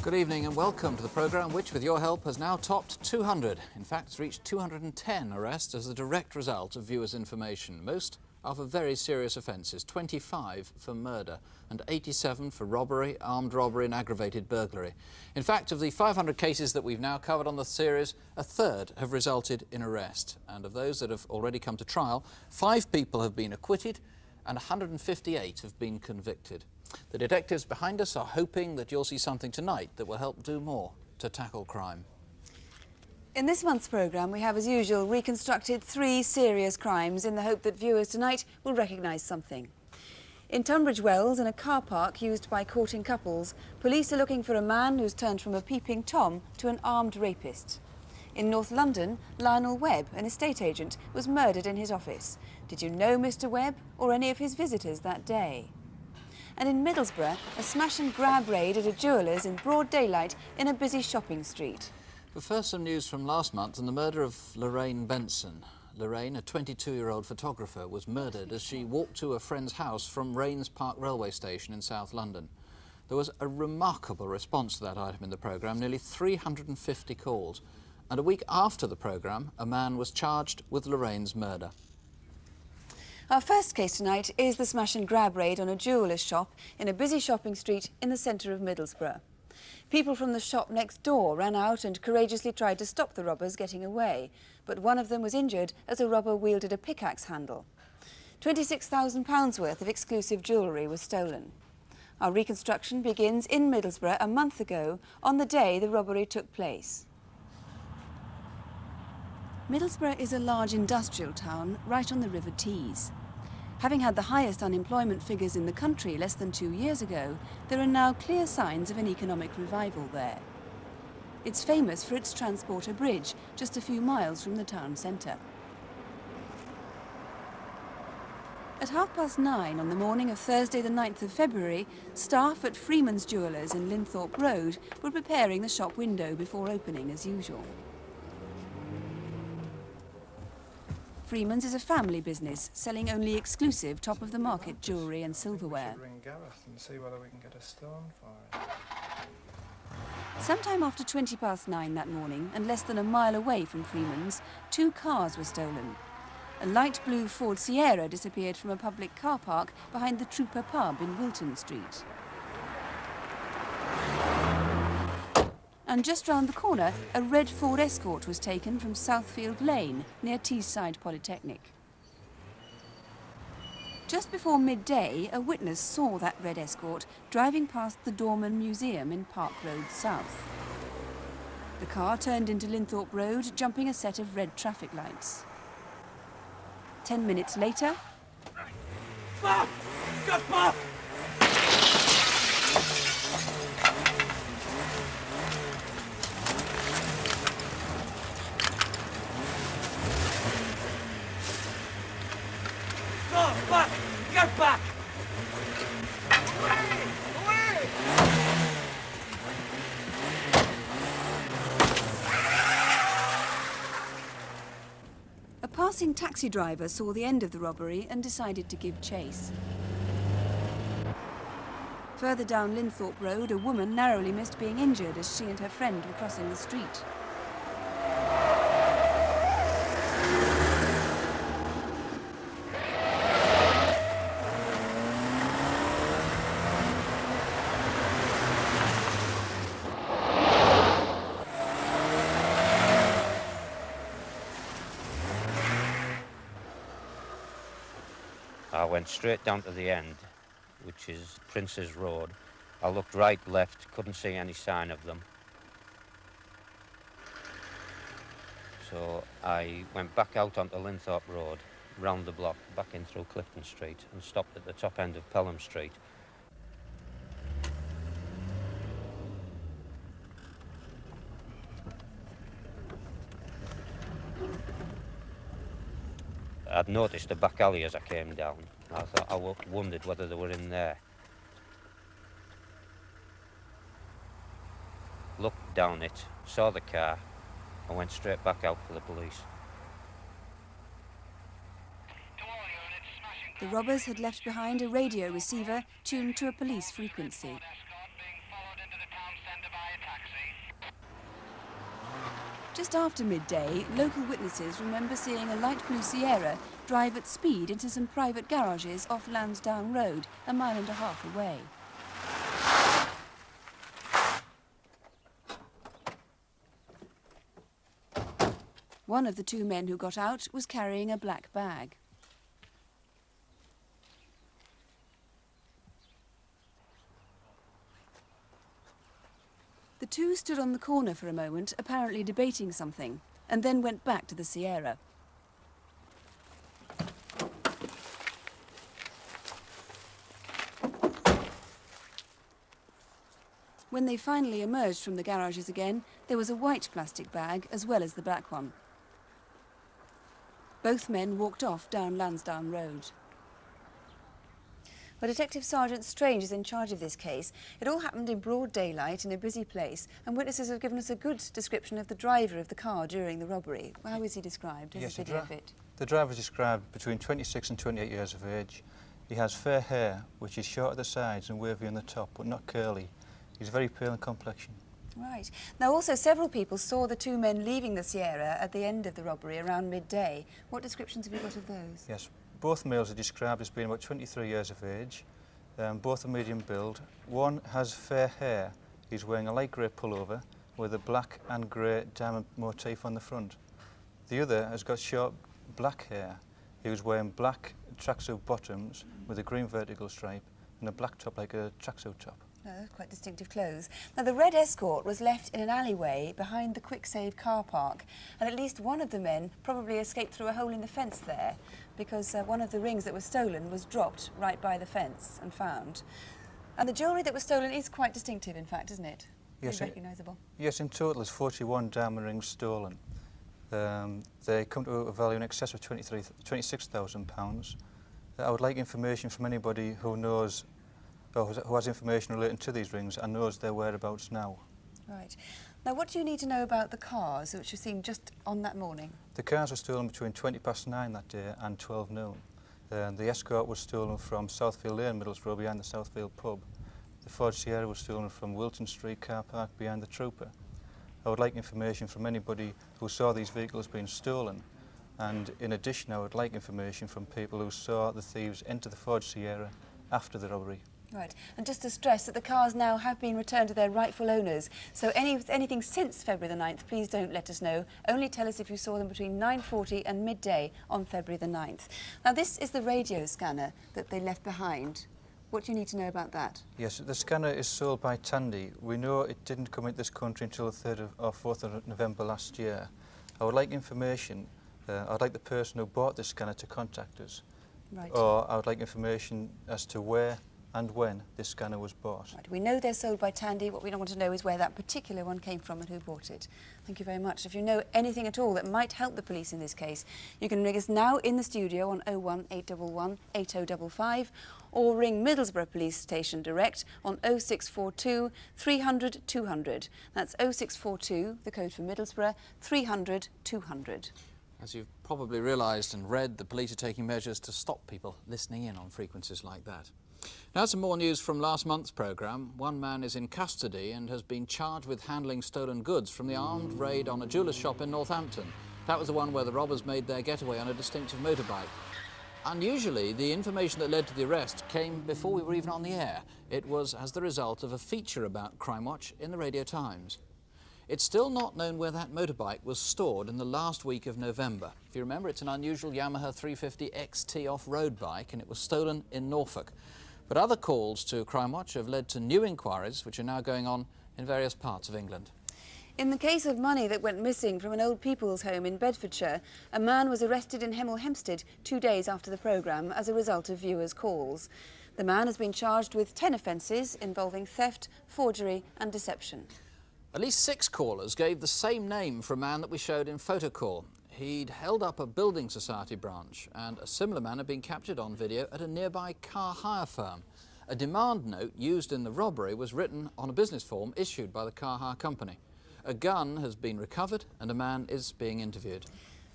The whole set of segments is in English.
Good evening and welcome to the programme which, with your help, has now topped 200. In fact, it's reached 210 arrests as a direct result of viewers' information. Most are for very serious offences, 25 for murder and 87 for robbery, armed robbery and aggravated burglary. In fact, of the 500 cases that we've now covered on the series, a third have resulted in arrest. And of those that have already come to trial, 5 people have been acquitted and 158 have been convicted. The detectives behind us are hoping that you'll see something tonight that will help do more to tackle crime. In this month's programme, we have, as usual, reconstructed 3 serious crimes in the hope that viewers tonight will recognise something. In Tunbridge Wells, in a car park used by courting couples, police are looking for a man who's turned from a peeping Tom to an armed rapist. In North London, Lionel Webb, an estate agent, was murdered in his office. Did you know Mr. Webb or any of his visitors that day? And in Middlesbrough, a smash-and-grab raid at a jeweller's in broad daylight in a busy shopping street. But first, some news from last month and the murder of Lorraine Benson. Lorraine, a 22-year-old photographer, was murdered as she walked to a friend's house from Rains Park railway station in South London. There was a remarkable response to that item in the programme, nearly 350 calls. And a week after the programme, a man was charged with Lorraine's murder. Our first case tonight is the smash-and-grab raid on a jeweller's shop in a busy shopping street in the centre of Middlesbrough. People from the shop next door ran out and courageously tried to stop the robbers getting away, but one of them was injured as a robber wielded a pickaxe handle. £26,000 worth of exclusive jewellery was stolen. Our reconstruction begins in Middlesbrough a month ago, on the day the robbery took place. Middlesbrough is a large industrial town right on the River Tees. Having had the highest unemployment figures in the country less than 2 years ago, there are now clear signs of an economic revival there. It's famous for its transporter bridge, just a few miles from the town centre. At 9:30 on the morning of Thursday the 9th of February, staff at Freeman's Jewellers in Linthorpe Road were preparing the shop window before opening as usual. Freeman's is a family business, selling only exclusive top-of-the-market jewellery and silverware. Ring Gareth and see whether we can get a stone for it. Sometime after 9:20 that morning, and less than a mile away from Freeman's, 2 cars were stolen. A light blue Ford Sierra disappeared from a public car park behind the Trooper pub in Wilton Street. And just round the corner, a red Ford Escort was taken from Southfield Lane, near Teesside Polytechnic. Just before midday, a witness saw that red Escort driving past the Dorman Museum in Park Road South. The car turned into Linthorpe Road, jumping a set of red traffic lights. 10 minutes later... Back! Get back! Back! Get back! Away! Away! A passing taxi driver saw the end of the robbery and decided to give chase. Further down Linthorpe Road, a woman narrowly missed being injured as she and her friend were crossing the street. I went straight down to the end, which is Prince's Road. I looked right, left, couldn't see any sign of them. So I went back out onto Linthorpe Road, round the block, back in through Clifton Street, and stopped at the top end of Pelham Street. I'd noticed a back alley as I came down. I wondered whether they were in there. Looked down it, saw the car, and went straight back out for the police. The robbers had left behind a radio receiver tuned to a police frequency. Just after midday, local witnesses remember seeing a light blue Sierra drive at speed into some private garages off Lansdowne Road, a mile and a half away. One of the two men who got out was carrying a black bag. The two stood on the corner for a moment, apparently debating something, and then went back to the Sierra. When they finally emerged from the garages again, there was a white plastic bag as well as the black one. Both men walked off down Lansdowne Road. Well, Detective Sergeant Strange is in charge of this case. It all happened in broad daylight in a busy place, and witnesses have given us a good description of the driver of the car during the robbery. How is he described? Here's a video of it. The driver is described between 26 and 28 years of age. He has fair hair, which is short at the sides and wavy on the top, but not curly. He's very pale in complexion. Right. Now, also, several people saw the two men leaving the Sierra at the end of the robbery around midday. What descriptions have you got of those? Yes, both males are described as being about 23 years of age. Both are medium build. One has fair hair. He's wearing a light grey pullover with a black and grey diamond motif on the front. The other has got short black hair. He was wearing black tracksuit bottoms with a green vertical stripe and a black top like a tracksuit top. No, quite distinctive clothes. Now, the red Escort was left in an alleyway behind the Quick Save car park, and at least one of the men probably escaped through a hole in the fence there, because one of the rings that was stolen was dropped right by the fence and found. And the jewellery that was stolen is quite distinctive, in fact, isn't it? Yes, Very recognisable. Yes, in total there's 41 diamond rings stolen. They come to a value in excess of £26,000. I would like information from anybody who knows or who has information relating to these rings and knows their whereabouts now. Right. Now, what do you need to know about the cars which were seen just on that morning? The cars were stolen between 9:20 that day and 12 noon. The Escort was stolen from Southfield Lane, Middlesbrough, behind the Southfield pub. The Ford Sierra was stolen from Wilton Street car park behind the Trooper. I would like information from anybody who saw these vehicles being stolen, and in addition I would like information from people who saw the thieves enter the Ford Sierra after the robbery. Right, and just to stress that the cars now have been returned to their rightful owners, so anything since February the 9th, please don't let us know. Only tell us if you saw them between 9:40 and midday on February the 9th. Now, this is the radio scanner that they left behind. What do you need to know about that? Yes, the scanner is sold by Tandy. We know it didn't come into this country until the 3rd or 4th of November last year. I would like information. I'd like the person who bought this scanner to contact us. Right. Or I would like information as to where and when this scanner was bought. Right. We know they're sold by Tandy. What we don't want to know is where that particular one came from and who bought it. Thank you very much. If you know anything at all that might help the police in this case, you can ring us now in the studio on 01811 8055 or ring Middlesbrough Police Station direct on 0642 300 200. That's 0642, the code for Middlesbrough, 300 200. As you've probably realised and read, the police are taking measures to stop people listening in on frequencies like that. Now, some more news from last month's programme. One man is in custody and has been charged with handling stolen goods from the armed raid on a jeweller's shop in Northampton. That was the one where the robbers made their getaway on a distinctive motorbike. Unusually, the information that led to the arrest came before we were even on the air. It was as the result of a feature about Crimewatch in the Radio Times. It's still not known where that motorbike was stored in the last week of November. If you remember, it's an unusual Yamaha 350 XT off-road bike, and it was stolen in Norfolk. But other calls to Crimewatch have led to new inquiries, which are now going on in various parts of England. In the case of money that went missing from an old people's home in Bedfordshire, a man was arrested in Hemel Hempstead 2 days after the programme as a result of viewers' calls. The man has been charged with 10 offences involving theft, forgery and deception. At least 6 callers gave the same name for a man that we showed in Photocall. He'd held up a building society branch, and a similar man had been captured on video at a nearby car hire firm. A demand note used in the robbery was written on a business form issued by the car hire company. A gun has been recovered and a man is being interviewed.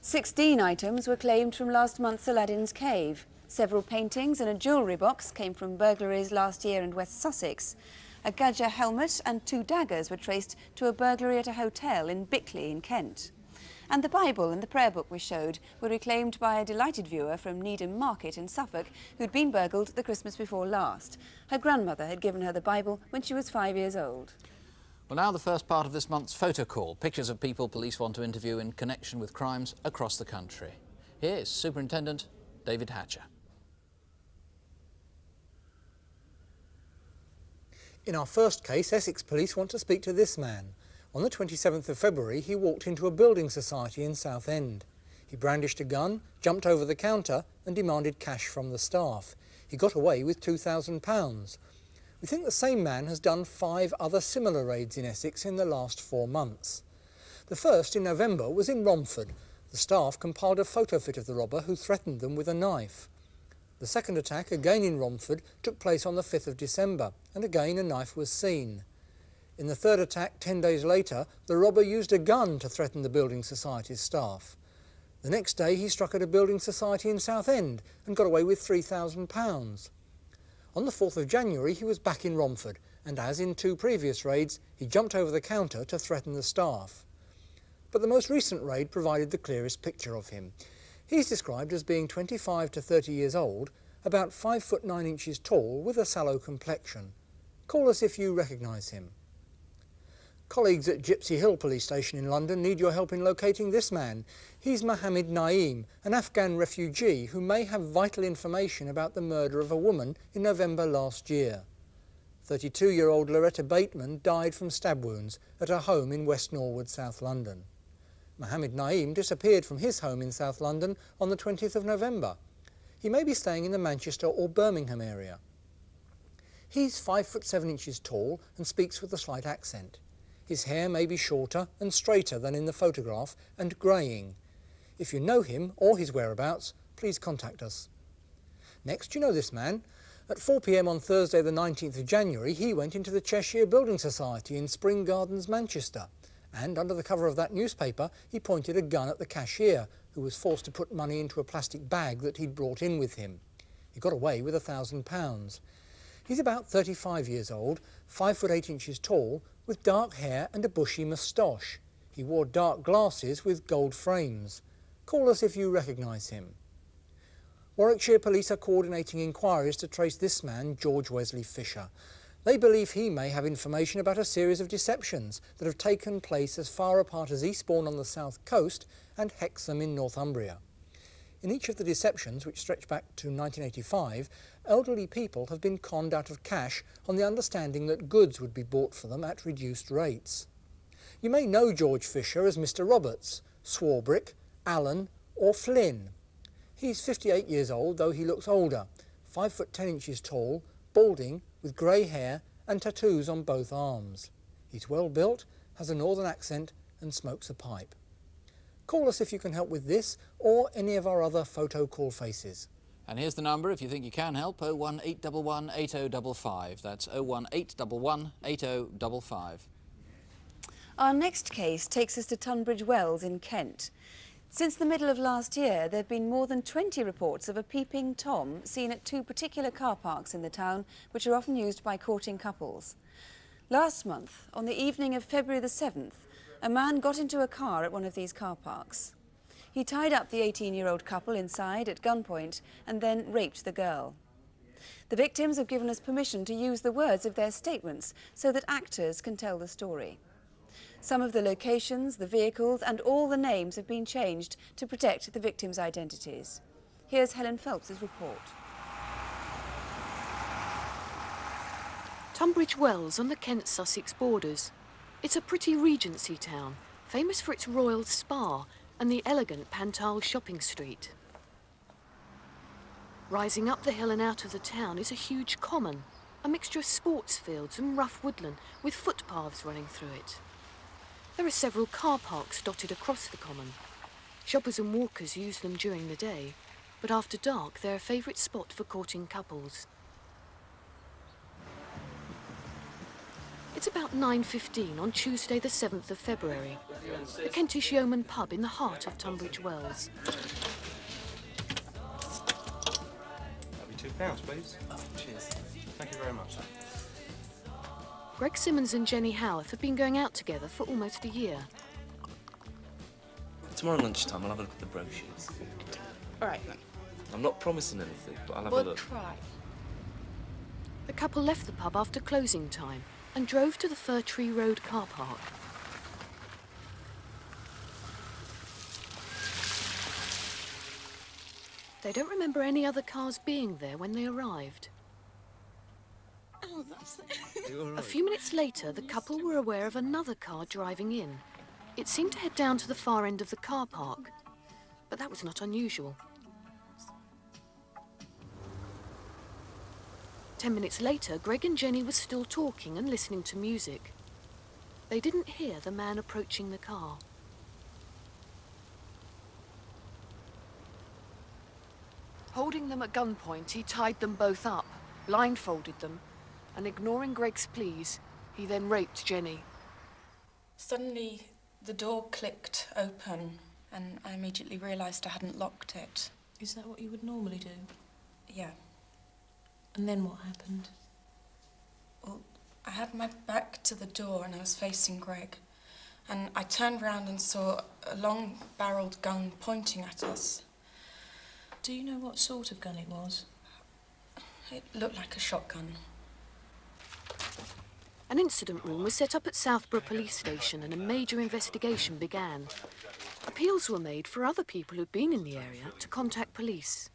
16 items were claimed from last month's Aladdin's Cave. Several paintings and a jewellery box came from burglaries last year in West Sussex. A Gadger helmet and 2 daggers were traced to a burglary at a hotel in Bickley in Kent. And the Bible and the prayer book we showed were reclaimed by a delighted viewer from Needham Market in Suffolk who'd been burgled the Christmas before last. Her grandmother had given her the Bible when she was 5 years old. Well, now the first part of this month's photo call. Pictures of people police want to interview in connection with crimes across the country. Here is Superintendent David Hatcher. In our first case, Essex Police want to speak to this man. On the 27th of February, he walked into a building society in Southend. He brandished a gun, jumped over the counter and demanded cash from the staff. He got away with £2,000. We think the same man has done 5 other similar raids in Essex in the last 4 months. The first, in November, was in Romford. The staff compiled a photo fit of the robber who threatened them with a knife. The second attack, again in Romford, took place on the 5th of December, and again a knife was seen. In the third attack, 10 days later, the robber used a gun to threaten the building society's staff. The next day he struck at a building society in Southend and got away with £3,000. On the 4th of January he was back in Romford, and as in 2 previous raids, he jumped over the counter to threaten the staff. But the most recent raid provided the clearest picture of him. He's described as being 25 to 30 years old, about 5 foot 9 inches tall with a sallow complexion. Call us if you recognise him. Colleagues at Gypsy Hill Police Station in London need your help in locating this man. He's Mohammed Naeem, an Afghan refugee who may have vital information about the murder of a woman in November last year. 32-year-old Loretta Bateman died from stab wounds at her home in West Norwood, South London. Mohammed Naeem disappeared from his home in South London on the 20th of November. He may be staying in the Manchester or Birmingham area. He's 5 foot 7 inches tall and speaks with a slight accent. His hair may be shorter and straighter than in the photograph and greying. If you know him or his whereabouts, please contact us. Next, you know this man. At 4 p.m. on Thursday the 19th of January, he went into the Cheshire Building Society in Spring Gardens, Manchester. And under the cover of that newspaper, he pointed a gun at the cashier, who was forced to put money into a plastic bag that he'd brought in with him. He got away with £1,000. He's about 35 years old, 5 foot 8 inches tall, with dark hair and a bushy moustache. He wore dark glasses with gold frames. Call us if you recognise him. Warwickshire Police are coordinating inquiries to trace this man, George Wesley Fisher. They believe he may have information about a series of deceptions that have taken place as far apart as Eastbourne on the south coast and Hexham in Northumbria. In each of the deceptions, which stretch back to 1985, elderly people have been conned out of cash on the understanding that goods would be bought for them at reduced rates. You may know George Fisher as Mr. Roberts, Swarbrick, Allen or Flynn. He's 58 years old, though he looks older, 5 foot 10 inches tall, balding, with grey hair and tattoos on both arms. He's well built, has a northern accent and smokes a pipe. Call us if you can help with this or any of our other photo call faces. And here's the number if you think you can help, 01811 8055. That's 01811 8055. Our next case takes us to Tunbridge Wells in Kent. Since the middle of last year, there have been more than 20 reports of a peeping Tom seen at 2 particular car parks in the town, which are often used by courting couples. Last month, on the evening of February the 7th, a man got into a car at one of these car parks. He tied up the 18-year-old couple inside at gunpoint and then raped the girl. The victims have given us permission to use the words of their statements so that actors can tell the story. Some of the locations, the vehicles and all the names have been changed to protect the victims' identities. Here's Helen Phelps's report. Tunbridge Wells on the Kent-Sussex borders. It's a pretty Regency town, famous for its royal spa and the elegant Pantal shopping street. Rising up the hill and out of the town is a huge common, a mixture of sports fields and rough woodland with footpaths running through it. There are several car parks dotted across the common. Shoppers and walkers use them during the day, but after dark they're a favourite spot for courting couples. It's about 9:15 on Tuesday the 7th of February. The Kentish Yeoman pub in the heart of Tunbridge Wells. That'll be £2, please. Oh, cheers. Thank you very much. Greg Simmons and Jenny Howarth have been going out together for almost a year. Tomorrow lunchtime, I'll have a look at the brochures. All right, then. I'm not promising anything, but I'll have a We'll look. try. The couple left the pub after closing time and drove to the Fir Tree Road car park. They don't remember any other cars being there when they arrived. Oh, that's A few minutes later, the couple were aware of another car driving in. It seemed to head down to the far end of the car park, but that was not unusual. 10 minutes later, Greg and Jenny were still talking and listening to music. They didn't hear the man approaching the car. Holding them at gunpoint, he tied them both up, blindfolded them, and ignoring Greg's pleas, he then raped Jenny. Suddenly, the door clicked open, and I immediately realised I hadn't locked it. Is that what you would normally do? Yeah. And then what happened? Well, I had my back to the door and I was facing Greg. And I turned round and saw a long-barrelled gun pointing at us. Do you know what sort of gun it was? It looked like a shotgun. An incident room was set up at Southborough Police Station and a major investigation began. Appeals were made for other people who'd been in the area to contact police.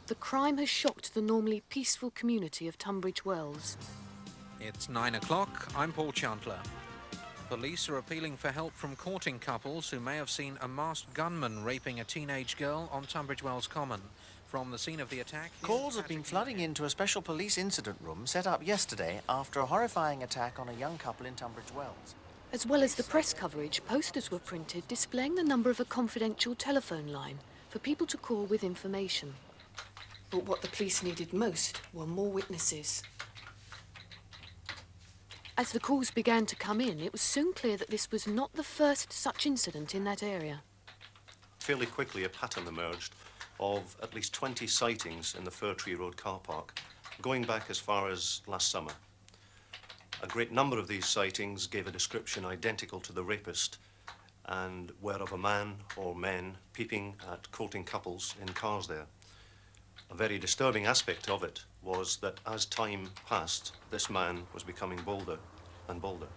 The crime has shocked the normally peaceful community of Tunbridge Wells. It's 9 o'clock. I'm Paul Chandler. Police are appealing for help from courting couples who may have seen a masked gunman raping a teenage girl on Tunbridge Wells Common. From the scene of the attack... Calls have been flooding into a special police incident room set up yesterday after a horrifying attack on a young couple in Tunbridge Wells. As well as the press coverage, posters were printed displaying the number of a confidential telephone line for people to call with information. But what the police needed most were more witnesses. As the calls began to come in, it was soon clear that this was not the first such incident in that area. Fairly quickly, a pattern emerged of at least 20 sightings in the Fir Tree Road car park, going back as far as last summer. A great number of these sightings gave a description identical to the rapist and were of a man or men peeping at courting couples in cars there. A very disturbing aspect of it was that as time passed, this man was becoming bolder and bolder.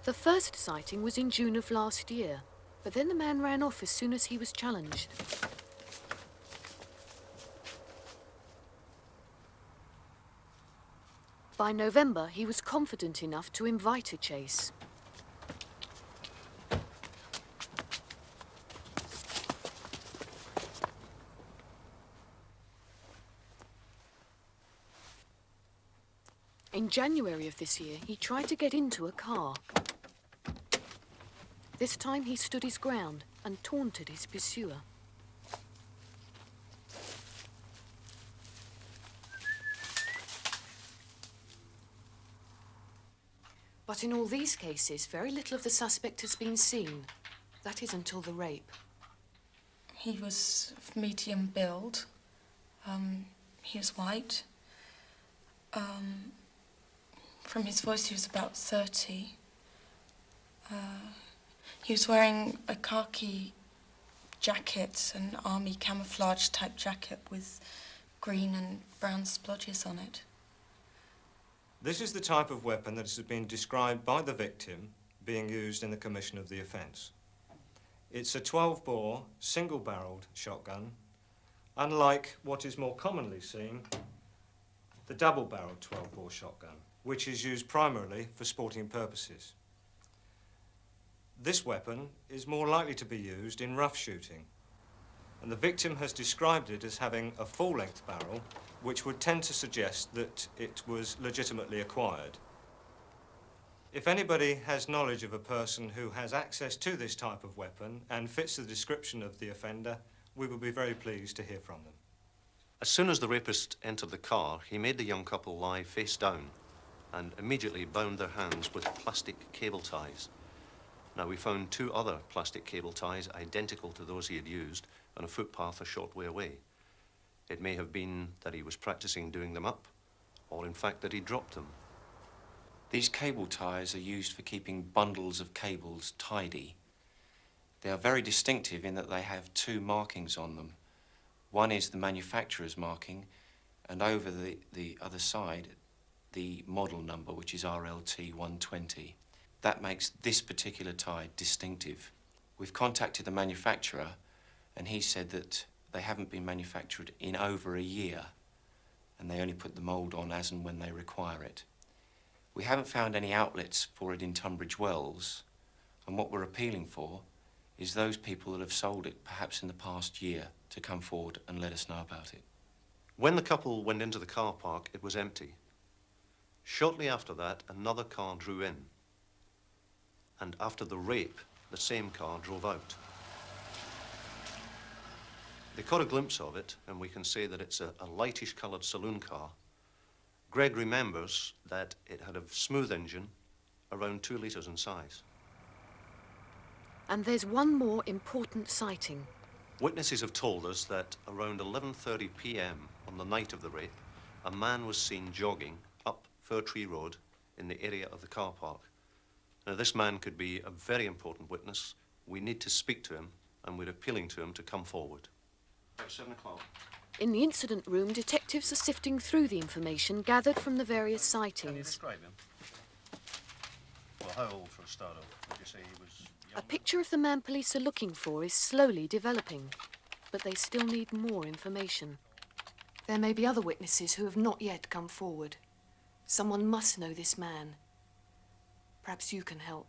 The first sighting was in June of last year, but then the man ran off as soon as he was challenged. By November, he was confident enough to invite a chase. In January of this year, he tried to get into a car. This time he stood his ground and taunted his pursuer. But in all these cases, very little of the suspect has been seen. That is until the rape. He was of medium build. He was white. From his voice, he was about 30. He was wearing a khaki jacket, an army camouflage type jacket with green and brown splodges on it. This is the type of weapon that has been described by the victim being used in the commission of the offence. It's a 12-bore, single-barrelled shotgun, unlike what is more commonly seen, the double-barrelled 12-bore shotgun, which is used primarily for sporting purposes. This weapon is more likely to be used in rough shooting, and the victim has described it as having a full-length barrel, which would tend to suggest that it was legitimately acquired. If anybody has knowledge of a person who has access to this type of weapon and fits the description of the offender, we will be very pleased to hear from them. As soon as the rapist entered the car, he made the young couple lie face down and immediately bound their hands with plastic cable ties. Now, we found 2 other plastic cable ties identical to those he had used on a footpath a short way away. It may have been that he was practicing doing them up, or in fact that he dropped them. These cable ties are used for keeping bundles of cables tidy. They are very distinctive in that they have two markings on them. One is the manufacturer's marking, and over the other side, the model number, which is RLT 120. That makes this particular tie distinctive. We've contacted the manufacturer, and he said that they haven't been manufactured in over a year, and they only put the mould on as and when they require it. We haven't found any outlets for it in Tunbridge Wells, and what we're appealing for is those people that have sold it, perhaps in the past year, to come forward and let us know about it. When the couple went into the car park, it was empty. Shortly after that, another car drew in. And after the rape, the same car drove out. They caught a glimpse of it, and we can say that it's a lightish-coloured saloon car. Greg remembers that it had a smooth engine, around 2 litres in size. And there's one more important sighting. Witnesses have told us that around 11:30 p.m. on the night of the rape, a man was seen jogging up Fir Tree Road in the area of the car park. Now, this man could be a very important witness. We need to speak to him, and we're appealing to him to come forward. About 7 o'clock. In the incident room, detectives are sifting through the information gathered from the various sightings. Can you describe him? Well, how old for a start off? Would you say he was young? A picture of the man police are looking for is slowly developing, but they still need more information. There may be other witnesses who have not yet come forward. Someone must know this man. Perhaps you can help.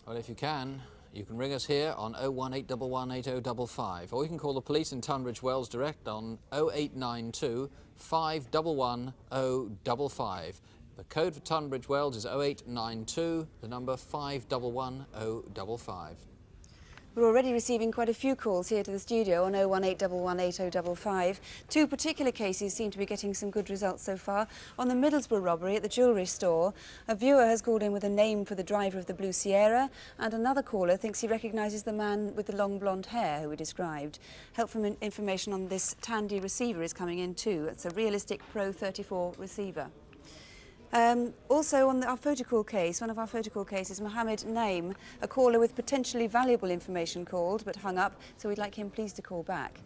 Well, if you can ring us here on 018118055, or you can call the police in Tunbridge Wells direct on 0892 511 055. The code for Tunbridge Wells is 0892, the number 511 055. We're already receiving quite a few calls here to the studio on 018118055. Two particular cases seem to be getting some good results so far. On the Middlesbrough robbery at the jewellery store, a viewer has called in with a name for the driver of the Blue Sierra, and another caller thinks he recognises the man with the long blonde hair who we described. Helpful information on this Tandy receiver is coming in too. It's a realistic Pro 34 receiver. Also on our photocall case, one of our photocall cases, Mohammed Naim, a caller with potentially valuable information called but hung up, so we'd like him please to call back.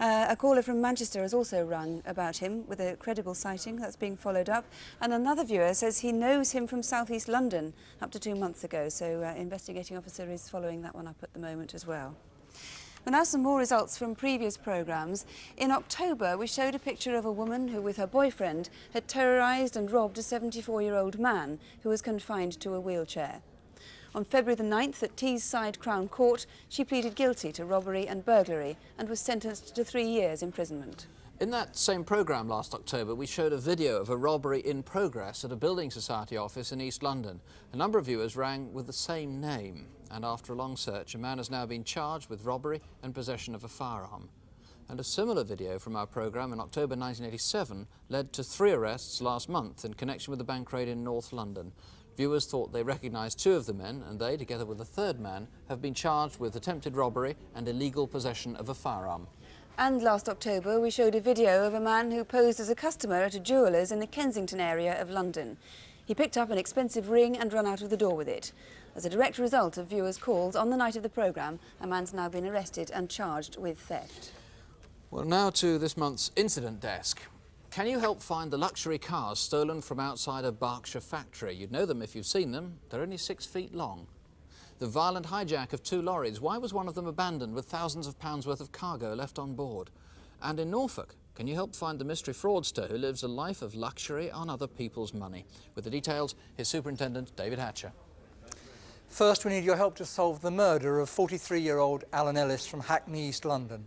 A caller from Manchester has also rung about him with a credible sighting that's being followed up, and another viewer says he knows him from South East London up to 2 months ago, so investigating officer is following that one up at the moment as well. Well, now some more results from previous programmes. In October, we showed a picture of a woman who, with her boyfriend, had terrorised and robbed a 74-year-old man who was confined to a wheelchair. On February the 9th at Teesside Crown Court, she pleaded guilty to robbery and burglary and was sentenced to 3 years imprisonment. In that same programme last October, we showed a video of a robbery in progress at a building society office in East London. A number of viewers rang with the same name, and after a long search, a man has now been charged with robbery and possession of a firearm. And a similar video from our programme in October 1987 led to 3 arrests last month in connection with the bank raid in North London. Viewers thought they recognised 2 of the men, and they, together with a 3rd man, have been charged with attempted robbery and illegal possession of a firearm. And last October, we showed a video of a man who posed as a customer at a jeweller's in the Kensington area of London. He picked up an expensive ring and ran out of the door with it. As a direct result of viewers' calls on the night of the programme, a man's now been arrested and charged with theft. Well, now to this month's incident desk. Can you help find the luxury cars stolen from outside a Berkshire factory? You'd know them if you've seen them. They're only 6 feet long. The violent hijack of 2 lorries. Why was one of them abandoned with thousands of pounds worth of cargo left on board? And in Norfolk, can you help find the mystery fraudster who lives a life of luxury on other people's money? With the details, here's Superintendent David Hatcher. First, we need your help to solve the murder of 43-year-old Alan Ellis from Hackney, East London.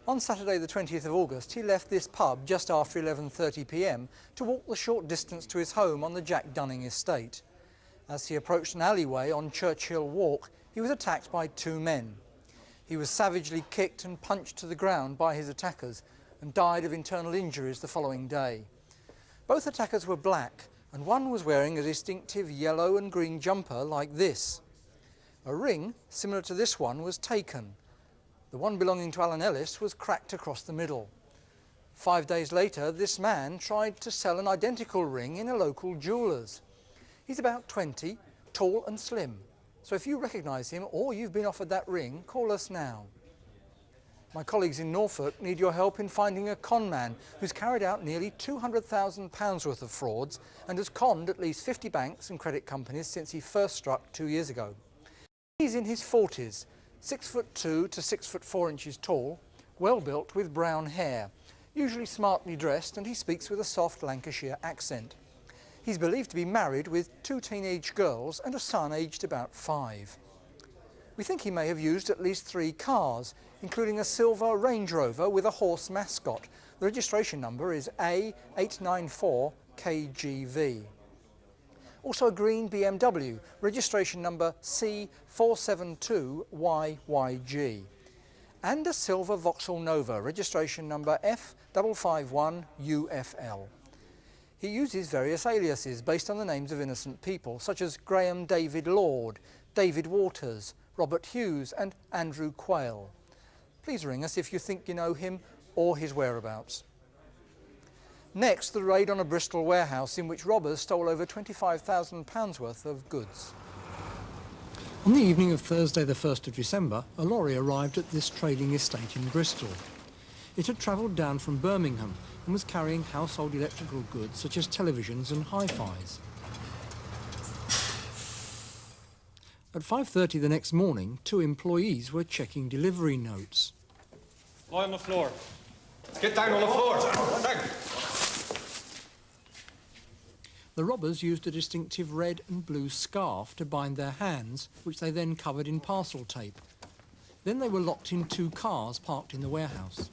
On Saturday the 20th of August, he left this pub just after 11:30 p.m. to walk the short distance to his home on the Jack Dunning estate. As he approached an alleyway on Churchill Walk, he was attacked by 2 men. He was savagely kicked and punched to the ground by his attackers and died of internal injuries the following day. Both attackers were black, and one was wearing a distinctive yellow and green jumper like this. A ring similar to this one was taken. The one belonging to Alan Ellis was cracked across the middle. 5 days later, this man tried to sell an identical ring in a local jeweller's. He's about 20, tall and slim. So if you recognise him or you've been offered that ring, call us now. My colleagues in Norfolk need your help in finding a con man who's carried out nearly £200,000 worth of frauds and has conned at least 50 banks and credit companies since he first struck 2 years ago. He's in his 40s, 6'2" to 6'4" inches tall, well built with brown hair, usually smartly dressed, and he speaks with a soft Lancashire accent. He's believed to be married with 2 teenage girls and a son aged about 5. We think he may have used at least 3 cars, including a silver Range Rover with a horse mascot. The registration number is A894KGV. Also a green BMW, registration number C472YYG. And a silver Vauxhall Nova, registration number F551UFL. He uses various aliases based on the names of innocent people, such as Graham David Lord, David Waters, Robert Hughes and Andrew Quayle. Please ring us if you think you know him or his whereabouts. Next, the raid on a Bristol warehouse in which robbers stole over £25,000 worth of goods. On the evening of Thursday the 1st of December, a lorry arrived at this trading estate in Bristol. It had travelled down from Birmingham and was carrying household electrical goods such as televisions and hi-fis. At 5:30 the next morning, 2 employees were checking delivery notes. Lie on the floor. Get down on the floor. Down. The robbers used a distinctive red and blue scarf to bind their hands, which they then covered in parcel tape. Then they were locked in 2 cars parked in the warehouse.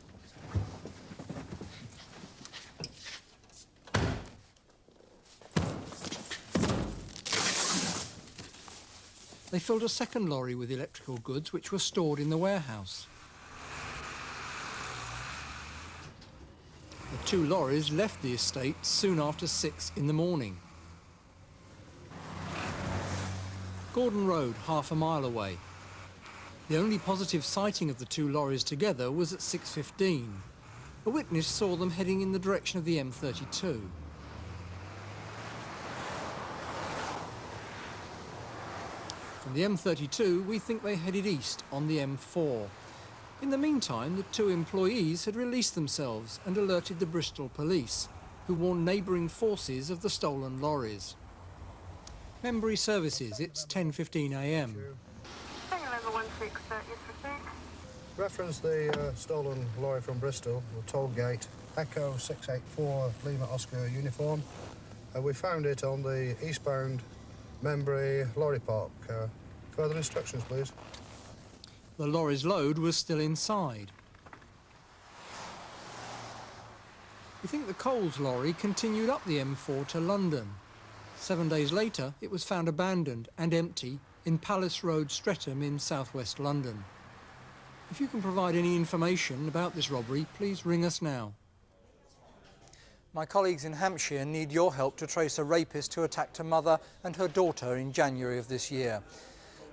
They filled a second lorry with electrical goods which were stored in the warehouse. The 2 lorries left the estate soon after 6 in the morning. Gordon Road, half a mile away. The only positive sighting of the 2 lorries together was at 6:15. A witness saw them heading in the direction of the M32. From the M32, we think they headed east on the M4. In the meantime, the 2 employees had released themselves and alerted the Bristol police, who warned neighbouring forces of the stolen lorries. Membury Services, it's 10:15 a.m. Reference the stolen lorry from Bristol, the toll gate, Echo 684 Lima Oscar uniform. We found it on the eastbound Membury lorry park. Further instructions, please. The lorry's load was still inside. We think the Coles lorry continued up the M4 to London. 7 days later, it was found abandoned and empty in Palace Road, Streatham in southwest London. If you can provide any information about this robbery, please ring us now. My colleagues in Hampshire need your help to trace a rapist who attacked a mother and her daughter in January of this year.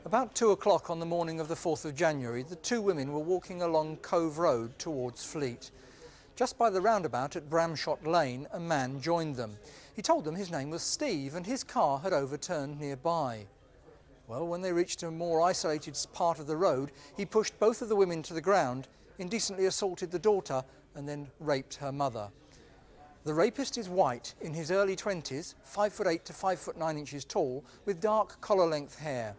About 2 o'clock on the morning of the 4th of January, the 2 women were walking along Cove Road towards Fleet. Just by the roundabout at Bramshot Lane, a man joined them. He told them his name was Steve and his car had overturned nearby. Well, when they reached a more isolated part of the road, he pushed both of the women to the ground, indecently assaulted the daughter and then raped her mother. The rapist is white, in his early 20s, 5'8" to 5'9" inches tall, with dark collar-length hair.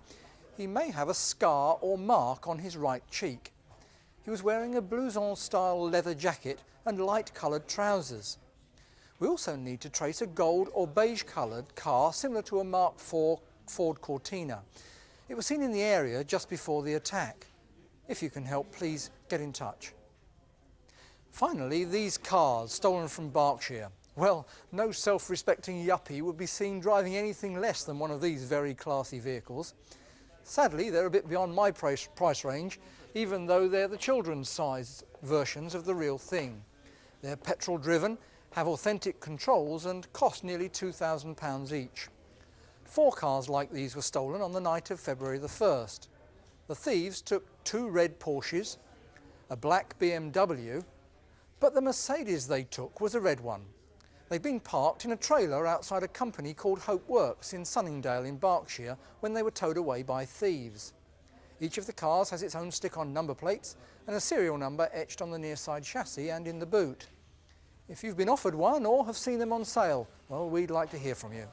He may have a scar or mark on his right cheek. He was wearing a blouson-style leather jacket and light-coloured trousers. We also need to trace a gold or beige-coloured car similar to a Mark IV Ford Cortina. It was seen in the area just before the attack. If you can help, please get in touch. Finally, these cars, stolen from Berkshire. Well, no self-respecting yuppie would be seen driving anything less than one of these very classy vehicles. Sadly, they're a bit beyond my price range, even though they're the children's size versions of the real thing. They're petrol-driven, have authentic controls and cost nearly £2,000 each. 4 cars like these were stolen on the night of February the 1st. The thieves took 2 red Porsches, a black BMW, But the Mercedes they took was a red one. They'd been parked in a trailer outside a company called Hope Works in Sunningdale in Berkshire when they were towed away by thieves. Each of the cars has its own stick-on number plates and a serial number etched on the near side chassis and in the boot. If you've been offered one or have seen them on sale, well, we'd like to hear from you.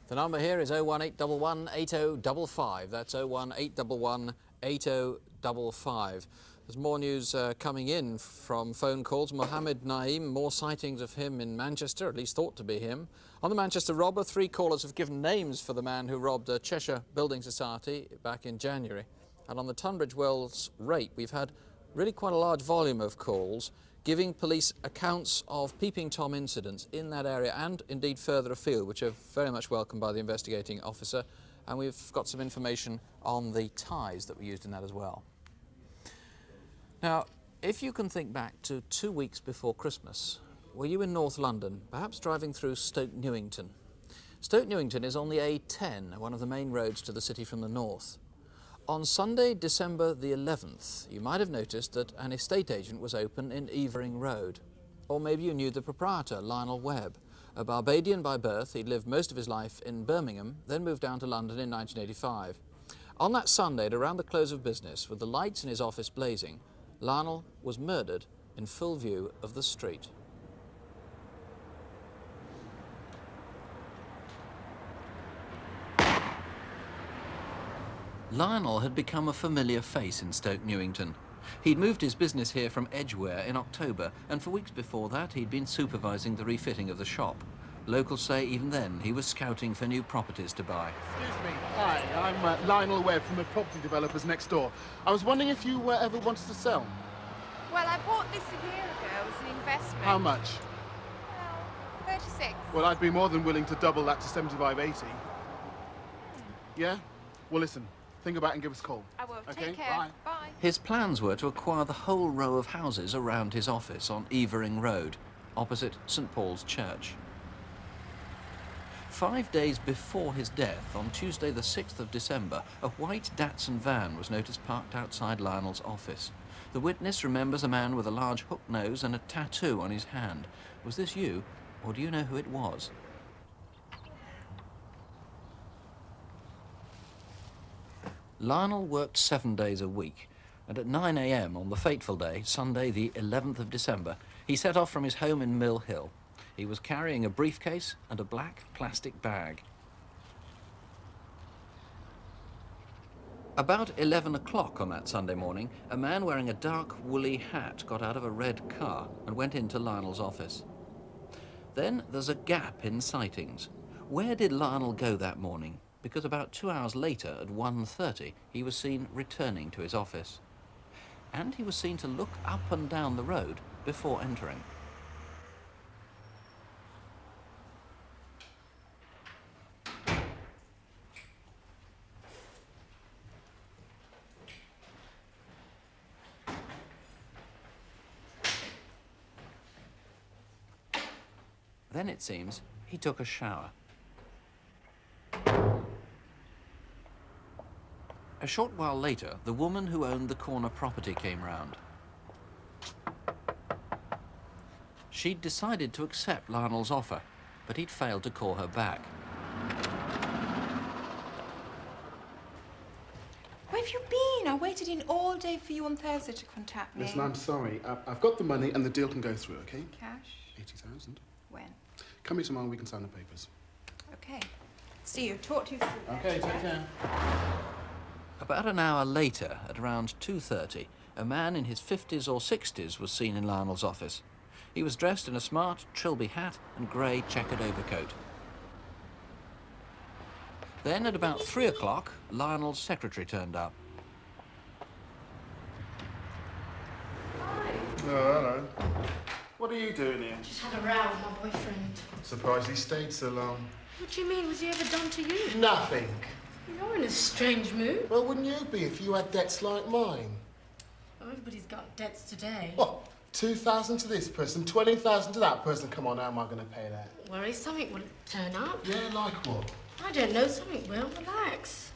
The number here is 01811 8055. That's 01811 8055. There's more news coming in from phone calls. Mohammed Naeem, more sightings of him in Manchester, at least thought to be him. On the Manchester robber, 3 callers have given names for the man who robbed a Cheshire Building Society back in January. And on the Tunbridge Wells rape, we've had really quite a large volume of calls giving police accounts of Peeping Tom incidents in that area and indeed further afield, which are very much welcomed by the investigating officer. And we've got some information on the ties that were used in that as well. Now, if you can think back to 2 weeks before Christmas, were you in North London, perhaps driving through Stoke Newington? Stoke Newington is on the A10, one of the main roads to the city from the north. On Sunday, December the 11th, you might have noticed that an estate agent was open in Evering Road. Or maybe you knew the proprietor, Lionel Webb. A Barbadian by birth, he'd lived most of his life in Birmingham, then moved down to London in 1985. On that Sunday, at around the close of business, with the lights in his office blazing, Lionel was murdered in full view of the street. Lionel had become a familiar face in Stoke Newington. He'd moved his business here from Edgware in October, and for weeks before that he'd been supervising the refitting of the shop. Locals say even then he was scouting for new properties to buy. Excuse me. Hi, I'm Lionel Webb from the property developers next door. I was wondering if you ever wanted to sell. Well, I bought this a year ago as an investment. How much? Well, 36. Well, I'd be more than willing to double that to 75.80. Yeah? Well, listen. Think about it and give us a call. I will. Okay? Take care. Bye. Bye. His plans were to acquire the whole row of houses around his office on Evering Road, opposite St Paul's Church. 5 days before his death, on Tuesday the 6th of December, a white Datsun van was noticed parked outside Lionel's office. The witness remembers a man with a large hook nose and a tattoo on his hand. Was this you, or do you know who it was? Lionel worked 7 days a week, and at 9 a.m. on the fateful day, Sunday the 11th of December, he set off from his home in Mill Hill. He was carrying a briefcase and a black plastic bag. About 11 o'clock on that Sunday morning, a man wearing a dark woolly hat got out of a red car and went into Lionel's office. Then there's a gap in sightings. Where did Lionel go that morning? Because about 2 hours later, at 1:30, he was seen returning to his office. And he was seen to look up and down the road before entering. Then, it seems, he took a shower. A short while later, the woman who owned the corner property came round. She'd decided to accept Lionel's offer, but he'd failed to call her back. Where have you been? I waited in all day for you on Thursday to contact me. Listen, I'm sorry. I've got the money and the deal can go through, okay? Cash? 80,000. When? Come here tomorrow, we can sign the papers. Okay. See you. Talk to you soon. Okay, take care. About an hour later, at around 2:30, a man in his 50s or 60s was seen in Lionel's office. He was dressed in a smart Trilby hat and grey checkered overcoat. Then, at about 3 o'clock, Lionel's secretary turned up. Oh, hello. What are you doing here? Just had a row with my boyfriend. Surprised he stayed so long. What do you mean? Was he ever done to you? Nothing. You're in a strange mood. Well, wouldn't you be if you had debts like mine? Well, everybody's got debts today. What? 2,000 to this person, 20,000 to that person. Come on, how am I going to pay that? Worry, something will turn up. Yeah, like what? I don't know, something will. Relax.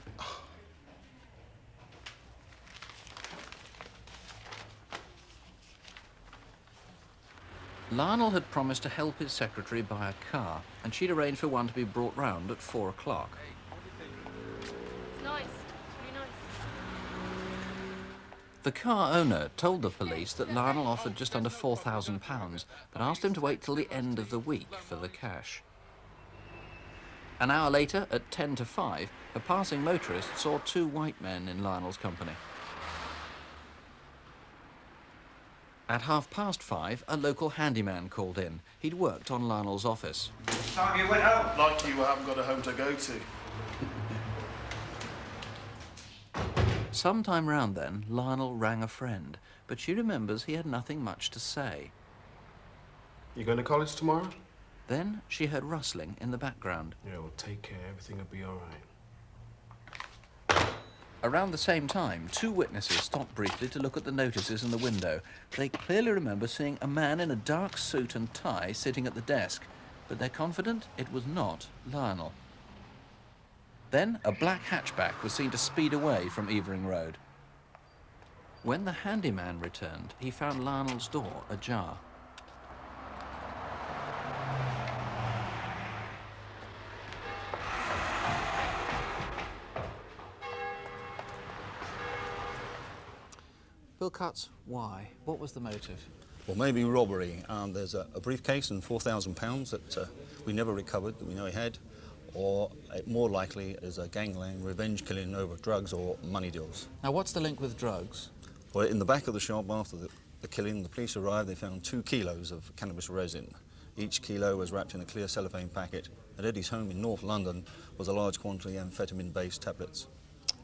Lionel had promised to help his secretary buy a car, and she'd arranged for one to be brought round at 4 o'clock. It's nice. It's really nice. The car owner told the police that Lionel offered just under £4,000, but asked him to wait till the end of the week for the cash. An hour later, at 10 to 5, a passing motorist saw 2 white men in Lionel's company. At 5:30, a local handyman called in. He'd worked on Lionel's office. Time you went home. Like you haven't got a home to go to. Sometime round then, Lionel rang a friend, but she remembers he had nothing much to say. You going to college tomorrow? Then she heard rustling in the background. Yeah, well, take care. Everything will be all right. Around the same time, 2 witnesses stopped briefly to look at the notices in the window. They clearly remember seeing a man in a dark suit and tie sitting at the desk, but they're confident it was not Lionel. Then a black hatchback was seen to speed away from Evering Road. When the handyman returned, he found Lionel's door ajar. Bill Cutts, why? What was the motive? Well, maybe robbery. There's a briefcase and £4,000 that we never recovered, that we know he had, or more likely is a gangland revenge killing over drugs or money deals. Now, what's the link with drugs? Well, in the back of the shop after the killing, the police arrived, they found 2 kilos of cannabis resin. Each kilo was wrapped in a clear cellophane packet. At Eddie's home in North London was a large quantity of amphetamine-based tablets.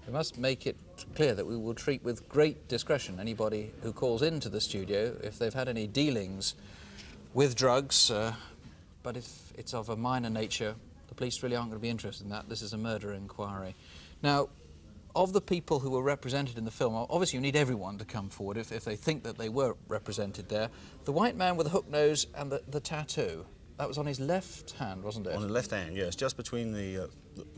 We must make it clear that we will treat with great discretion anybody who calls into the studio if they've had any dealings with drugs, but if it's of a minor nature, the police really aren't going to be interested in that. This is a murder inquiry. Now, of the people who were represented in the film, obviously you need everyone to come forward if they think that they were represented there. The white man with the hook nose and the tattoo, that was on his left hand, wasn't it? On the left hand, yes, just between the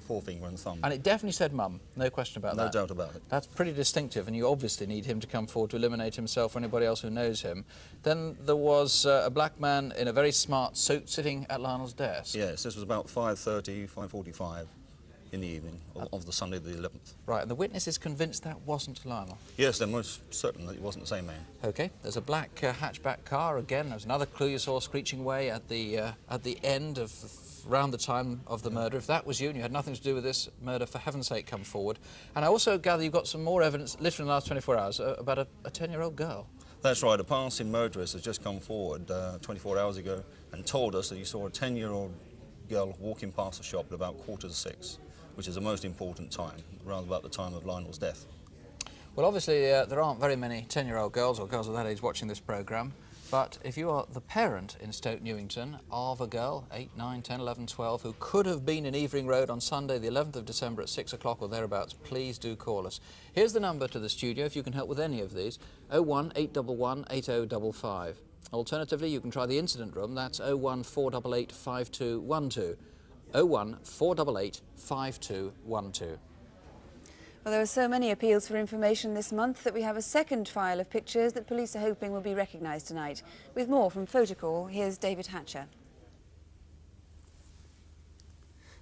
forefinger and thumb. And it definitely said mum, no question about that. No doubt about it. That's pretty distinctive, and you obviously need him to come forward to eliminate himself or anybody else who knows him. Then there was a black man in a very smart suit sitting at Lionel's desk. Yes, this was about 5:30, 5:45 in the evening of the Sunday the 11th. Right, and the witness is convinced that wasn't Lionel? Yes, they're most certain that it wasn't the same man. OK, there's a black hatchback car. Again, there's another clue you saw screeching away at the end of around the time of the murder. If that was you and you had nothing to do with this murder, for heaven's sake, come forward. And I also gather you've got some more evidence, literally in the last 24 hours, about a 10-year-old girl. That's right, a passing motorist has just come forward 24 hours ago and told us that he saw a 10-year-old girl walking past the shop at about 5:45, which is the most important time, around about the time of Lionel's death. Well, obviously, there aren't very many 10-year-old girls or girls of that age watching this programme, but if you are the parent in Stoke Newington of a girl, 8, 9, 10, 11, 12, who could have been in Evering Road on Sunday, the 11th of December at 6 o'clock or thereabouts, please do call us. Here's the number to the studio if you can help with any of these, 01 811 8055. Alternatively, you can try the incident room, that's 01 488 5212. 01 488 5212. Well, there are so many appeals for information this month that we have a second file of pictures that police are hoping will be recognised tonight. With more from Photocall, here's David Hatcher.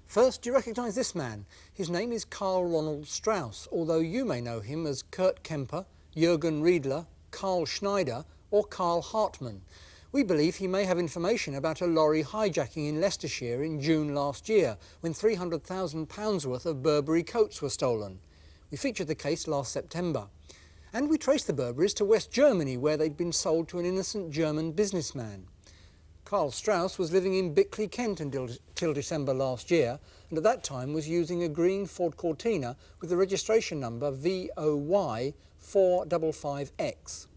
First, do you recognise this man? His name is Carl Ronald Strauss, although you may know him as Kurt Kemper, Jürgen Riedler, Karl Schneider or Karl Hartmann. We believe he may have information about a lorry hijacking in Leicestershire in June last year, when £300,000 worth of Burberry coats were stolen. We featured the case last September. And we traced the Burberrys to West Germany, where they'd been sold to an innocent German businessman. Karl Strauss was living in Bickley, Kent until December last year, and at that time was using a green Ford Cortina with the registration number VOY 455X.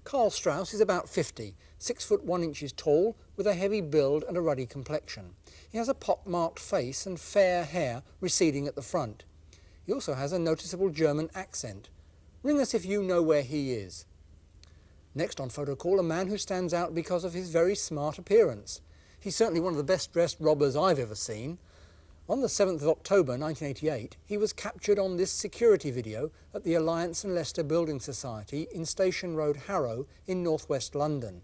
Karl Strauss is about 50, 6 foot 1 inches tall, with a heavy build and a ruddy complexion. He has a pock-marked face and fair hair receding at the front. He also has a noticeable German accent. Ring us if you know where he is. Next on Photocall, a man who stands out because of his very smart appearance. He's certainly one of the best-dressed robbers I've ever seen. On the 7th of October 1988, he was captured on this security video at the Alliance and Leicester Building Society in Station Road, Harrow, in northwest London.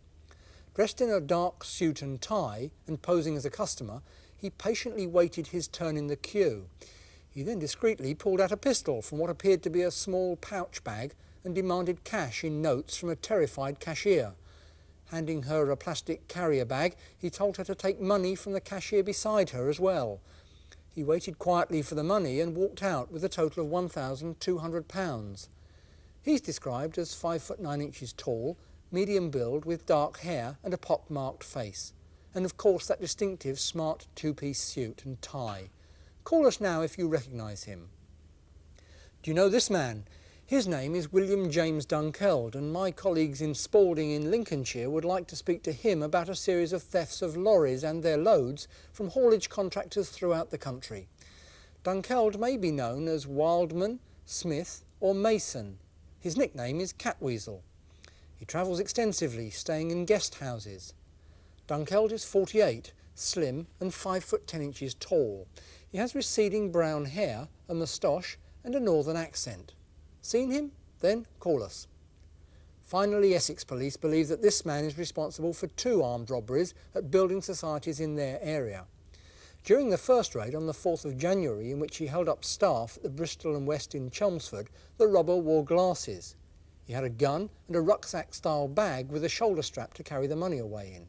Dressed in a dark suit and tie and posing as a customer, he patiently waited his turn in the queue. He then discreetly pulled out a pistol from what appeared to be a small pouch bag and demanded cash in notes from a terrified cashier. Handing her a plastic carrier bag, he told her to take money from the cashier beside her as well. He waited quietly for the money and walked out with a total of £1,200. He's described as 5'9" tall, medium build with dark hair and a pock-marked face. And of course that distinctive smart two-piece suit and tie. Call us now if you recognise him. Do you know this man? His name is William James Dunkeld, and my colleagues in Spalding in Lincolnshire would like to speak to him about a series of thefts of lorries and their loads from haulage contractors throughout the country. Dunkeld may be known as Wildman, Smith or Mason. His nickname is Catweasel. He travels extensively, staying in guest houses. Dunkeld is 48, slim and 5'10" tall. He has receding brown hair, a moustache and a northern accent. Seen him? Then call us. Finally, Essex Police believe that this man is responsible for 2 armed robberies at building societies in their area. During the first raid on the 4th of January, in which he held up staff at the Bristol and West in Chelmsford, the robber wore glasses. He had a gun and a rucksack-style bag with a shoulder strap to carry the money away in.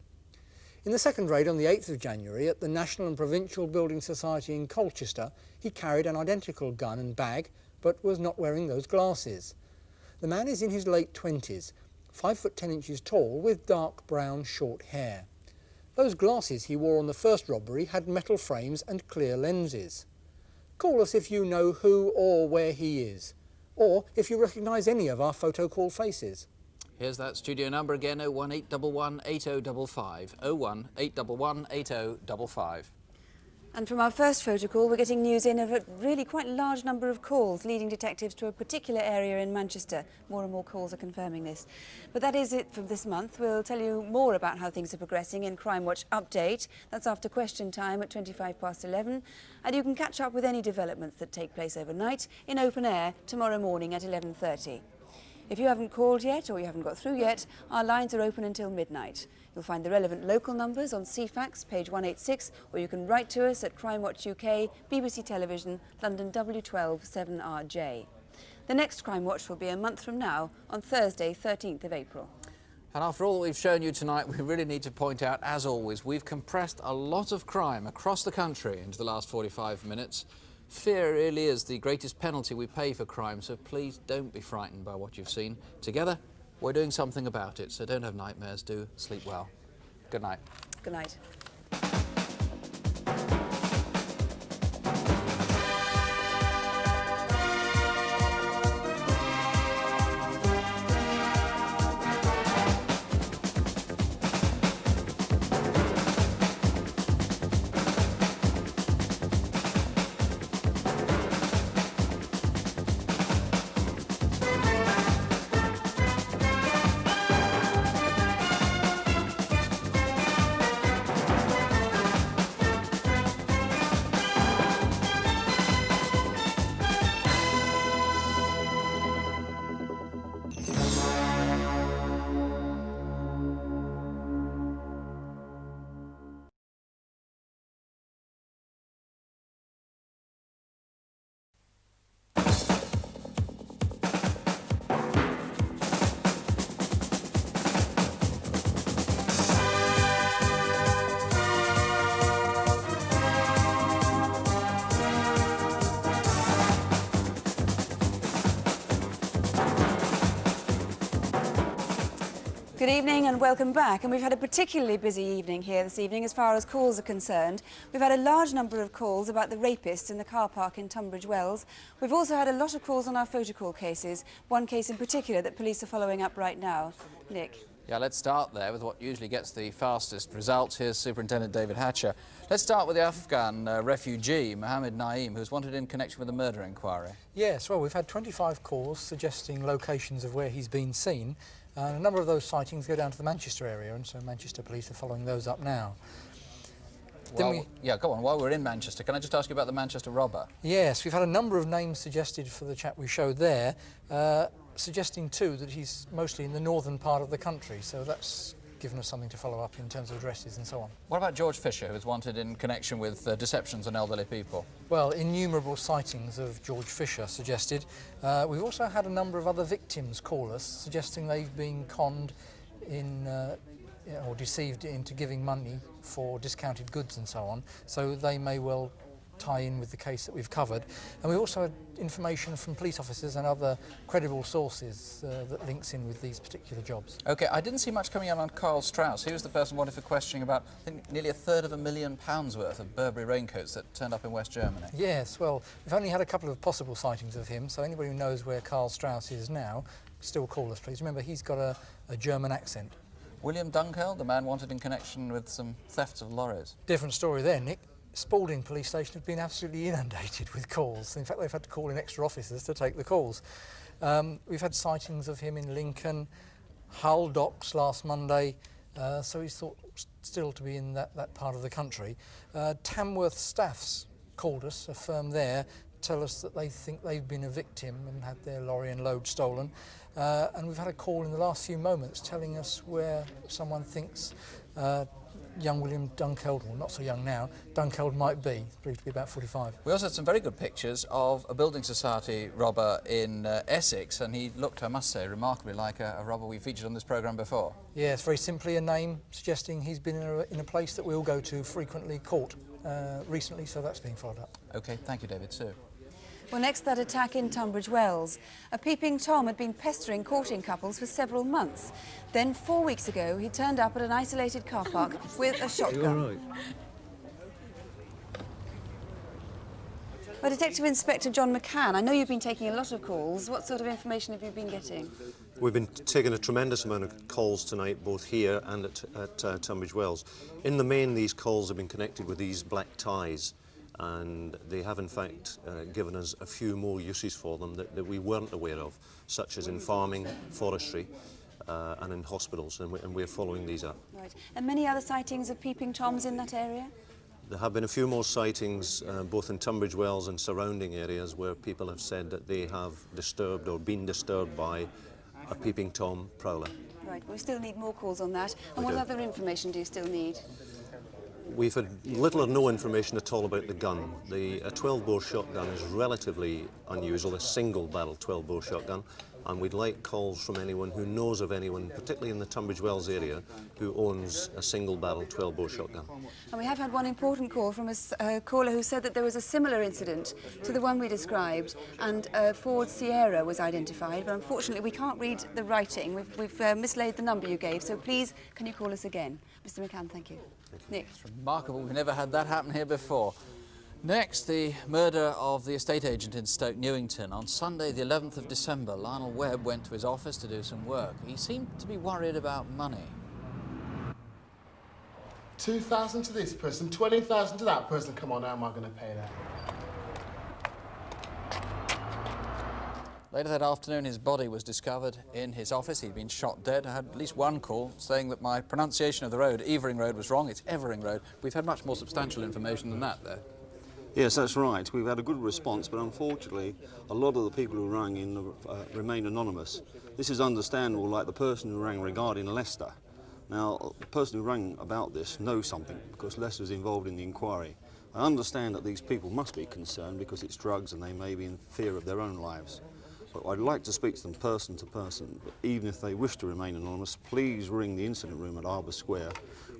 In the second raid on the 8th of January at the National and Provincial Building Society in Colchester, he carried an identical gun and bag, but was not wearing those glasses. The man is in his late 20s, 5'10" tall, with dark brown short hair. Those glasses he wore on the first robbery had metal frames and clear lenses. Call us if you know who or where he is, or if you recognise any of our photo call faces. Here's that studio number again, 01811 8055, 01811 8055. And from our first photo call, we're getting news in of a really quite large number of calls, leading detectives to a particular area in Manchester. More and more calls are confirming this. But that is it for this month. We'll tell you more about how things are progressing in Crimewatch Update. That's after question time at 11:25. And you can catch up with any developments that take place overnight in open air tomorrow morning at 11:30. If you haven't called yet or you haven't got through yet, our lines are open until midnight. You'll find the relevant local numbers on CFAX, page 186, or you can write to us at Crimewatch UK, BBC Television, London W12 7RJ. The next Crime Watch will be a month from now, on Thursday, 13th of April. And after all that we've shown you tonight, we really need to point out, as always, we've compressed a lot of crime across the country into the last 45 minutes. Fear really is the greatest penalty we pay for crime, so please don't be frightened by what you've seen. Together, we're doing something about it, so don't have nightmares, do sleep well. Good night. Good night. Good evening and welcome back. And we've had a particularly busy evening here this evening as far as calls are concerned. We've had a large number of calls about the rapists in the car park in Tunbridge Wells. We've also had a lot of calls on our photo call cases, one case in particular that police are following up right now. Nick. Yeah, let's start there with what usually gets the fastest results. Here's Superintendent David Hatcher. Let's start with the Afghan refugee, Mohammed Naeem, who's wanted in connection with a murder inquiry. Yes, well, we've had 25 calls suggesting locations of where he's been seen. A number of those sightings go down to the Manchester area, and so Manchester Police are following those up now. Yeah, go on. While we're in Manchester, can I just ask you about the Manchester robber? Yes, we've had a number of names suggested for the chap we showed there, suggesting too that he's mostly in the northern part of the country, so that's given us something to follow up in terms of addresses and so on. What about George Fisher, who was wanted in connection with deceptions on elderly people? Well, innumerable sightings of George Fisher suggested. We've also had a number of other victims call us, suggesting they've been conned in or deceived into giving money for discounted goods and so on, so they may well tie in with the case that we've covered. And we also had information from police officers and other credible sources that links in with these particular jobs. OK, I didn't see much coming out on Carl Strauss. He was the person wanted for questioning about, I think, nearly £250,000 worth of Burberry raincoats that turned up in West Germany. Yes, well, we've only had a couple of possible sightings of him, so anybody who knows where Carl Strauss is now, still call us, please. Remember, he's got a German accent. William Dunkeld, the man wanted in connection with some thefts of lorries. Different story there, Nick. Spalding police station have been absolutely inundated with calls. In fact, they've had to call in extra officers to take the calls. We've had sightings of him in Lincoln, Hull docks last Monday, so he's thought still to be in that part of the country. Tamworth Staffs called us, a firm there, tell us that they think they've been a victim and had their lorry and load stolen. And we've had a call in the last few moments telling us where someone thinks young William Dunkeld, well not so young now, Dunkeld might be, believed to be about 45. We also had some very good pictures of a building society robber in Essex, and he looked, I must say, remarkably like a robber we featured on this programme before. Yes, very simply a name suggesting he's been in a place that we all go to frequently, caught recently, so that's being followed up. OK, thank you, David. Sue. Well, next, that attack in Tunbridge Wells. A peeping Tom had been pestering courting couples for several months. Then, 4 weeks ago, he turned up at an isolated car park with a shotgun. Are you all right? Well, Detective Inspector John McCann, I know you've been taking a lot of calls. What sort of information have you been getting? We've been taking a tremendous amount of calls tonight, both here and at Tunbridge Wells. In the main, these calls have been connected with these black ties, and they have in fact given us a few more uses for them that we weren't aware of, such as in farming, forestry and in hospitals, and we're following these up. Right. And many other sightings of peeping Toms in that area? There have been a few more sightings both in Tunbridge Wells and surrounding areas where people have said that they have disturbed or been disturbed by a peeping Tom prowler. Right, we still need more calls on that. And what other information do you still need? We've had little or no information at all about the gun. A 12-bore shotgun is relatively unusual, a single-barrel 12-bore shotgun, and we'd like calls from anyone who knows of anyone, particularly in the Tunbridge Wells area, who owns a single-barrel 12-bore shotgun. And we have had one important call from a caller who said that there was a similar incident to the one we described, and a Ford Sierra was identified, but unfortunately we can't read the writing. We've mislaid the number you gave, so please, can you call us again? Mr McCann, thank you. Nick. It's remarkable. We've never had that happen here before. Next, the murder of the estate agent in Stoke Newington. On Sunday, the 11th of December, Lionel Webb went to his office to do some work. He seemed to be worried about money. 2,000 to this person, 20,000 to that person. Come on, how am I going to pay that? Later that afternoon, his body was discovered in his office. He'd been shot dead. I had at least one call saying that my pronunciation of the road, Evering Road, was wrong. It's Evering Road. We've had much more substantial information than that, though. Yes, that's right. We've had a good response, but unfortunately, a lot of the people who rang in remain anonymous. This is understandable, like the person who rang regarding Leicester. Now, the person who rang about this knows something, because Leicester is involved in the inquiry. I understand that these people must be concerned because it's drugs and they may be in fear of their own lives. But I'd like to speak to them person to person, but even if they wish to remain anonymous, please ring the incident room at Arbor Square,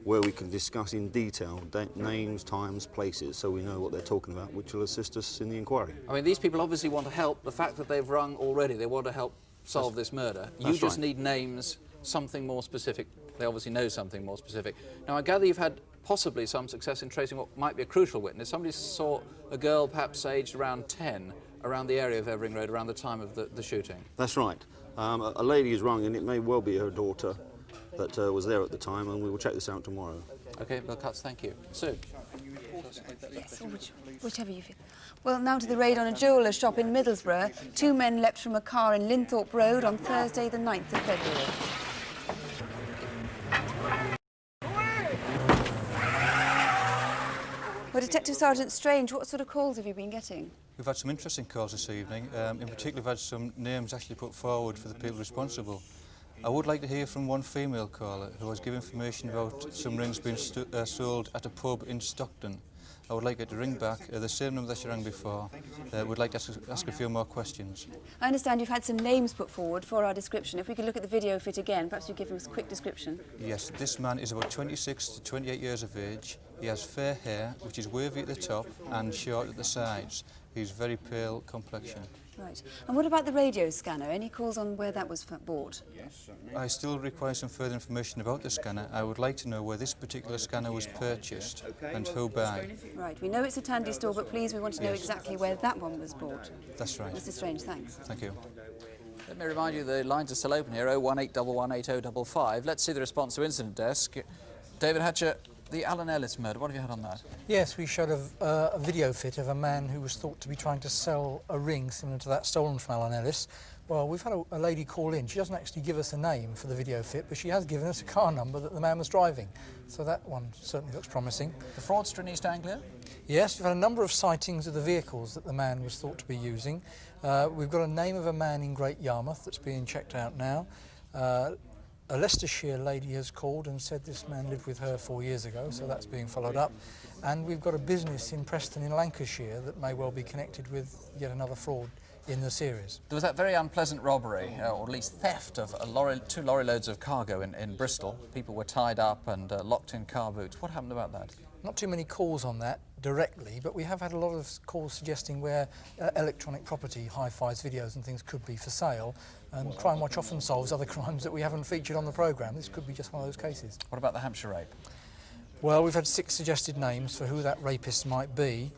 where we can discuss in detail names, times, places, so we know what they're talking about, which will assist us in the inquiry. I mean, these people obviously want to help. The fact that they've rung already, they want to help solve this murder. You just need names, something more specific. They obviously know something more specific. Now, I gather you've had possibly some success in tracing what might be a crucial witness. Somebody saw a girl perhaps aged around 10 around the area of Evering Road around the time of the shooting. That's right. A lady has rung, and it may well be her daughter that was there at the time, and we will check this out tomorrow. OK, Bill Cutts, thank you. Sue? Yes, or whichever you feel. Well, now to the raid on a jeweller's shop in Middlesbrough. 2 men leapt from a car in Linthorpe Road on Thursday, the 9th of February. Well, Detective Sergeant Strange, what sort of calls have you been getting? We've had some interesting calls this evening. In particular, we've had some names actually put forward for the people responsible. I would like to hear from one female caller who has given information about some rings being sold at a pub in Stockton. I would like her to ring back, the same number that she rang before. Would like to ask a few more questions. I understand you've had some names put forward for our description. If we could look at the video fit again, perhaps you give us a quick description. Yes, this man is about 26 to 28 years of age. He has fair hair, which is wavy at the top and short at the sides. He's very pale complexion. Right. And what about the radio scanner? Any calls on where that was bought? I still require some further information about the scanner. I would like to know where this particular scanner was purchased and who by. Right. We know it's a Tandy store, but please, we want to know exactly where that one was bought. That's right. Mr. Strange, thanks. Thank you. Let me remind you the lines are still open here, 018118055. Let's see the response to incident desk. David Hatcher, the Alan Ellis murder, what have you had on that? Yes, we showed a video fit of a man who was thought to be trying to sell a ring similar to that stolen from Alan Ellis. Well, we've had a lady call in. She doesn't actually give us a name for the video fit, but she has given us a car number that the man was driving. So that one certainly looks promising. The fraudster in East Anglia? Yes, we've had a number of sightings of the vehicles that the man was thought to be using. We've got a name of a man in Great Yarmouth that's being checked out now. A Leicestershire lady has called and said this man lived with her 4 years ago, so that's being followed up. And we've got a business in Preston in Lancashire that may well be connected with yet another fraud in the series. There was that very unpleasant robbery, or at least theft, of two lorry loads of cargo in Bristol. People were tied up and locked in car boots. What happened about that? Not too many calls on that directly, but we have had a lot of calls suggesting where electronic property, hi-fis, videos and things could be for sale. And Crimewatch often solves other crimes that we haven't featured on the programme. This could be just one of those cases. What about the Hampshire rape? Well, we've had 6 suggested names for who that rapist might be.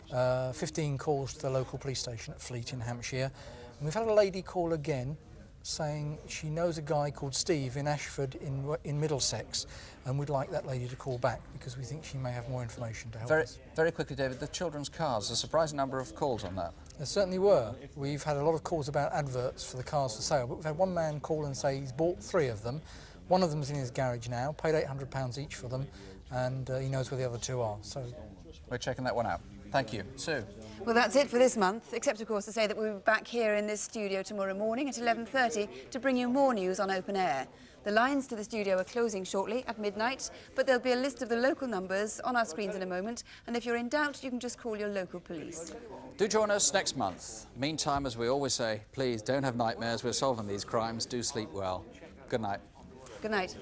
15 calls to the local police station at Fleet in Hampshire. And we've had a lady call again saying she knows a guy called Steve in Ashford in Middlesex, and we'd like that lady to call back because we think she may have more information to help us. Very quickly, David, the children's cars, a surprising number of calls on that. There certainly were. We've had a lot of calls about adverts for the cars for sale, but we've had one man call and say he's bought 3 of them. One of them's in his garage now, paid £800 each for them, and he knows where the other 2 are. So we're checking that one out. Thank you. Sue? Well, that's it for this month, except, of course, to say that we'll be back here in this studio tomorrow morning at 11:30 to bring you more news on Open Air. The lines to the studio are closing shortly at midnight, but there'll be a list of the local numbers on our screens in a moment, and if you're in doubt, you can just call your local police. Do join us next month. Meantime, as we always say, please don't have nightmares. We're solving these crimes. Do sleep well. Good night. Good night.